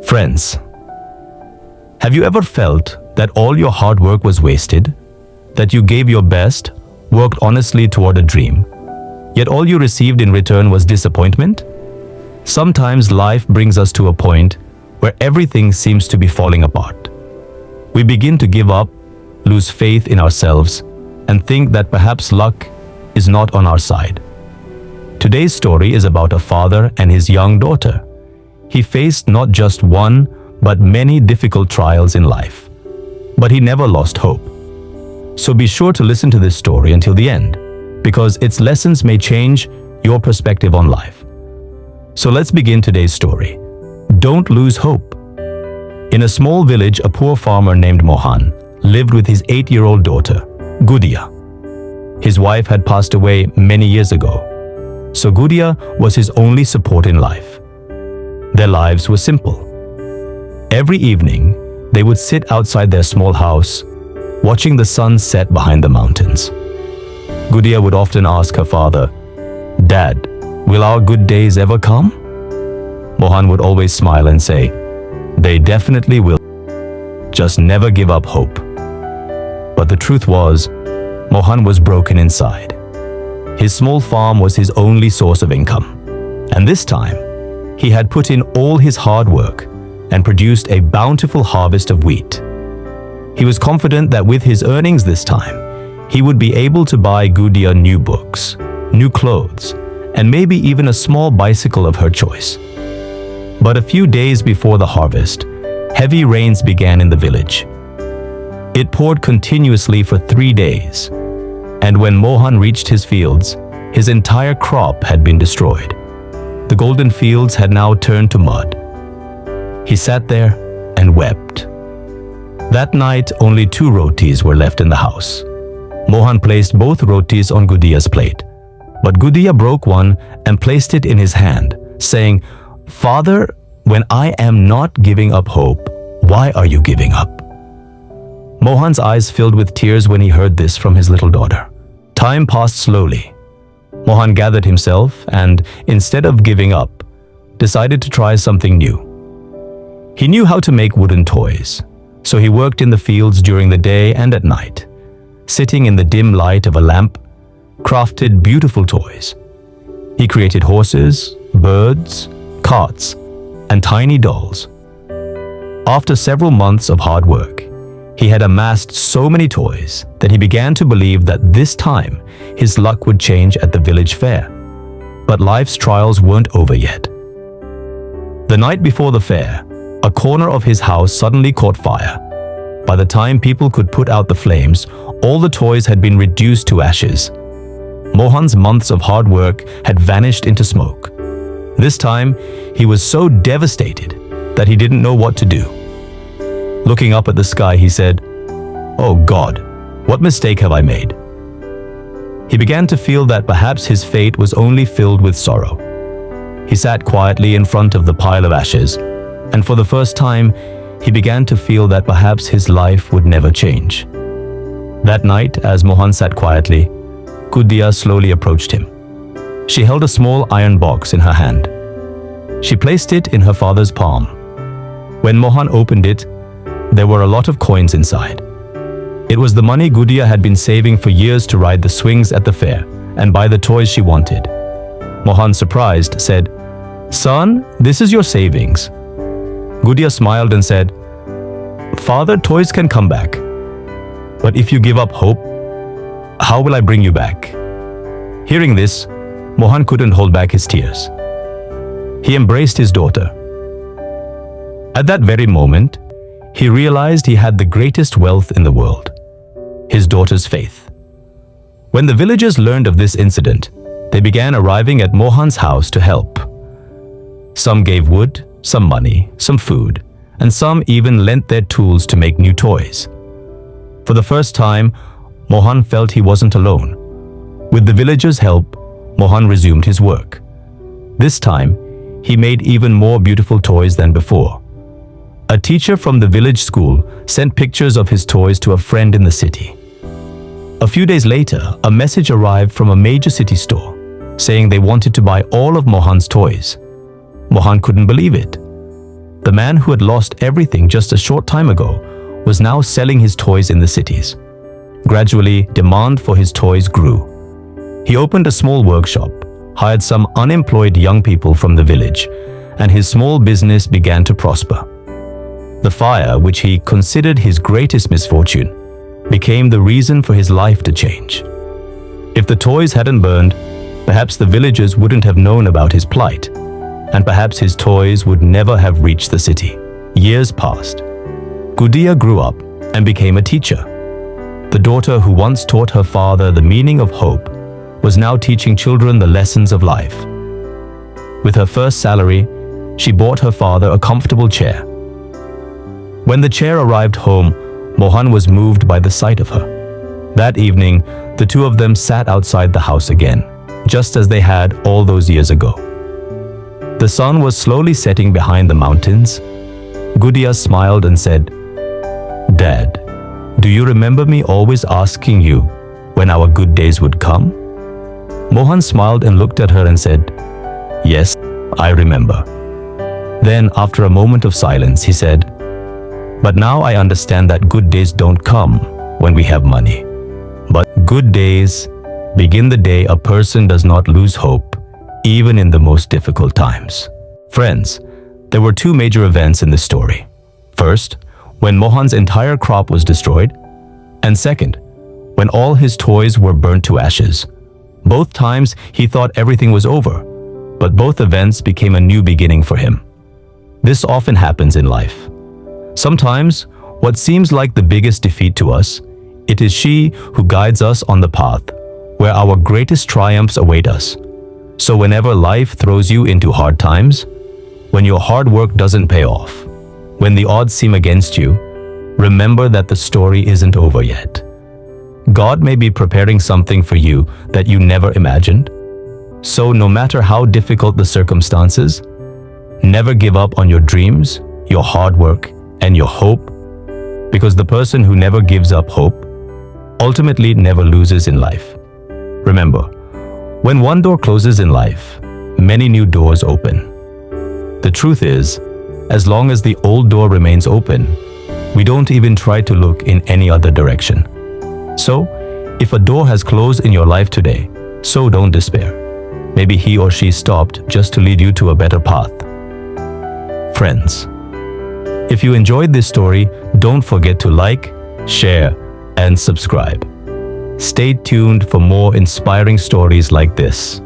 Friends, have you ever felt that all your hard work was wasted? That you gave your best, worked honestly toward a dream, yet all you received in return was disappointment? Sometimes life brings us to a point where everything seems to be falling apart. We begin to give up, lose faith in ourselves, and think that perhaps luck is not on our side. Today's story is about a father and his young daughter. He faced not just one, but many difficult trials in life. But he never lost hope. So be sure to listen to this story until the end, because its lessons may change your perspective on life. So let's begin today's story. Don't lose hope. In a small village, a poor farmer named Mohan lived with his 8-year-old daughter, Gudiya. His wife had passed away many years ago, so Gudiya was his only support in life. Their lives were simple. Every evening, they would sit outside their small house, watching the sun set behind the mountains. Gudiya would often ask her father, "Dad, will our good days ever come?" Mohan would always smile and say, "They definitely will. Just never give up hope." But the truth was, Mohan was broken inside. His small farm was his only source of income. And this time, he had put in all his hard work and produced a bountiful harvest of wheat. He was confident that with his earnings this time, he would be able to buy Gudiya new books, new clothes, and maybe even a small bicycle of her choice. But a few days before the harvest, heavy rains began in the village. It poured continuously for 3 days, and when Mohan reached his fields, his entire crop had been destroyed. The golden fields had now turned to mud. He sat there and wept. That night, only 2 rotis were left in the house. Mohan placed both rotis on Gudiya's plate, but Gudiya broke one and placed it in his hand, saying, "Father, when I am not giving up hope, why are you giving up?" Mohan's eyes filled with tears when he heard this from his little daughter. Time passed slowly. Mohan gathered himself and, instead of giving up, decided to try something new. He knew how to make wooden toys, so he worked in the fields during the day and at night. Sitting in the dim light of a lamp, crafted beautiful toys. He created horses, birds, carts, and tiny dolls. After several months of hard work, he had amassed so many toys that he began to believe that this time his luck would change at the village fair. But life's trials weren't over yet. The night before the fair, a corner of his house suddenly caught fire. By the time people could put out the flames, all the toys had been reduced to ashes. Mohan's months of hard work had vanished into smoke. This time, he was so devastated that he didn't know what to do. Looking up at the sky, he said, "Oh God, what mistake have I made?" He began to feel that perhaps his fate was only filled with sorrow. He sat quietly in front of the pile of ashes, and for the first time, he began to feel that perhaps his life would never change. That night, as Mohan sat quietly, Gudiya slowly approached him. She held a small iron box in her hand. She placed it in her father's palm. When Mohan opened it, there were a lot of coins inside. It was the money Gudiya had been saving for years to ride the swings at the fair and buy the toys she wanted. Mohan, surprised, said, "Son, this is your savings." Gudiya smiled and said, "Father, toys can come back. But if you give up hope, how will I bring you back?" Hearing this, Mohan couldn't hold back his tears. He embraced his daughter. At that very moment, he realized he had the greatest wealth in the world: his daughter's faith. When the villagers learned of this incident, they began arriving at Mohan's house to help. Some gave wood, some money, some food, and some even lent their tools to make new toys. For the first time, Mohan felt he wasn't alone. With the villagers' help, Mohan resumed his work. This time, he made even more beautiful toys than before. A teacher from the village school sent pictures of his toys to a friend in the city. A few days later, a message arrived from a major city store, saying they wanted to buy all of Mohan's toys. Mohan couldn't believe it. The man who had lost everything just a short time ago was now selling his toys in the cities. Gradually, demand for his toys grew. He opened a small workshop, hired some unemployed young people from the village, and his small business began to prosper. The fire, which he considered his greatest misfortune, became the reason for his life to change. If the toys hadn't burned, perhaps the villagers wouldn't have known about his plight, and perhaps his toys would never have reached the city. Years passed. Gudiya grew up and became a teacher. The daughter who once taught her father the meaning of hope was now teaching children the lessons of life. With her first salary, she bought her father a comfortable chair. When the chair arrived home, Mohan was moved by the sight of her. That evening, the two of them sat outside the house again, just as they had all those years ago. The sun was slowly setting behind the mountains. Gudiya smiled and said, "Dad, do you remember me always asking you when our good days would come?" Mohan smiled and looked at her and said, "Yes, I remember." Then, after a moment of silence, he said, "But now I understand that good days don't come when we have money. But good days begin the day a person does not lose hope, even in the most difficult times." Friends, there were two major events in this story. First, when Mohan's entire crop was destroyed, and second, when all his toys were burnt to ashes. Both times he thought everything was over, but both events became a new beginning for him. This often happens in life. Sometimes, what seems like the biggest defeat to us, it is she who guides us on the path where our greatest triumphs await us. So whenever life throws you into hard times, when your hard work doesn't pay off, when the odds seem against you, remember that the story isn't over yet. God may be preparing something for you that you never imagined. So no matter how difficult the circumstances, never give up on your dreams, your hard work, and your hope, because the person who never gives up hope ultimately never loses in life. Remember, when one door closes in life, many new doors open. The truth is, as long as the old door remains open, we don't even try to look in any other direction. So, if a door has closed in your life today, so don't despair. Maybe he or she stopped just to lead you to a better path. Friends, if you enjoyed this story, don't forget to like, share, and subscribe. Stay tuned for more inspiring stories like this.